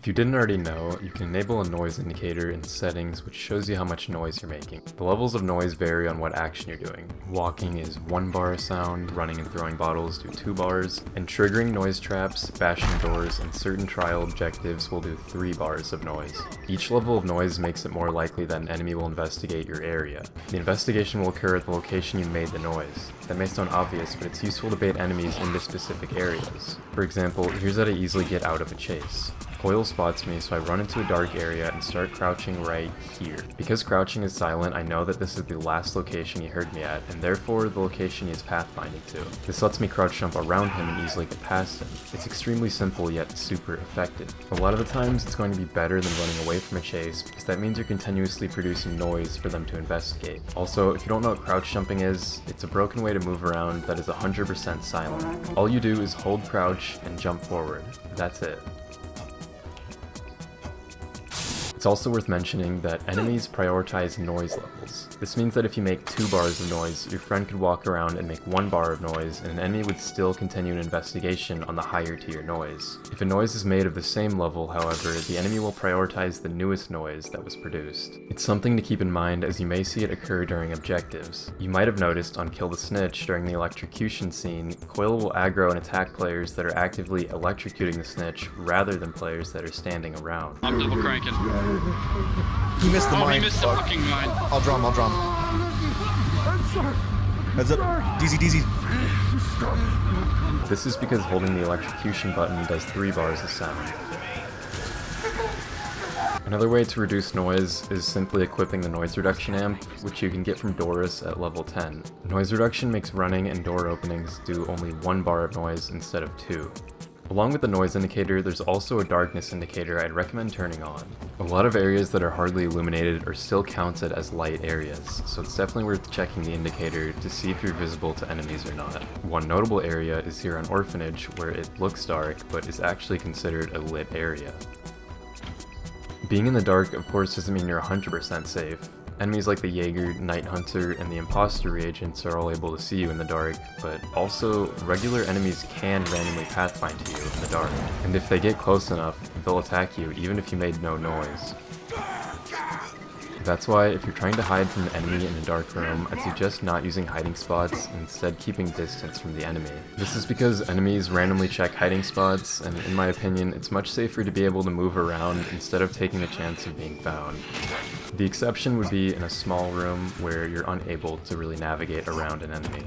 If you didn't already know, you can enable a noise indicator in settings which shows you how much noise you're making. The levels of noise vary on what action you're doing. Walking is 1 bar of sound, running and throwing bottles do 2 bars, and triggering noise traps, bashing doors, and certain trial objectives will do 3 bars of noise. Each level of noise makes it more likely that an enemy will investigate your area. The investigation will occur at the location you made the noise. That may sound obvious, but it's useful to bait enemies into specific areas. For example, here's how to easily get out of a chase. Coil spots me, so I run into a dark area and start crouching right here. Because crouching is silent, I know that this is the last location he heard me at, and therefore the location he is pathfinding to. This lets me crouch jump around him and easily get past him. It's extremely simple yet super effective. A lot of the times it's going to be better than running away from a chase, because that means you're continuously producing noise for them to investigate. Also, if you don't know what crouch jumping is, it's a broken way to move around that is 100% silent. All you do is hold crouch and jump forward. That's it. It's also worth mentioning that enemies prioritize noise levels. This means that if you make 2 bars of noise, your friend could walk around and make 1 bar of noise, and an enemy would still continue an investigation on the higher tier noise. If a noise is made of the same level, however, the enemy will prioritize the newest noise that was produced. It's something to keep in mind as you may see it occur during objectives. You might have noticed on Kill the Snitch during the electrocution scene, Coil will aggro and attack players that are actively electrocuting the snitch rather than players that are standing around. I'm double cranking. He missed the mine. He missed the fucking mine. I'll draw him. Heads up. DZ. This is because holding the electrocution button does 3 bars of sound. Another way to reduce noise is simply equipping the noise reduction amp, which you can get from Doris at level 10. Noise reduction makes running and door openings do only 1 bar of noise instead of 2. Along with the noise indicator, there's also a darkness indicator I'd recommend turning on. A lot of areas that are hardly illuminated are still counted as light areas, so it's definitely worth checking the indicator to see if you're visible to enemies or not. One notable area is here on Orphanage, where it looks dark, but is actually considered a lit area. Being in the dark, of course, doesn't mean you're 100% safe. Enemies like the Jaeger, Night Hunter, and the Imposter reagents are all able to see you in the dark, but also regular enemies can randomly pathfind to you in the dark. And if they get close enough, they'll attack you even if you made no noise. That's why, if you're trying to hide from an enemy in a dark room, I'd suggest not using hiding spots and instead keeping distance from the enemy. This is because enemies randomly check hiding spots, and in my opinion, it's much safer to be able to move around instead of taking a chance of being found. The exception would be in a small room where you're unable to really navigate around an enemy.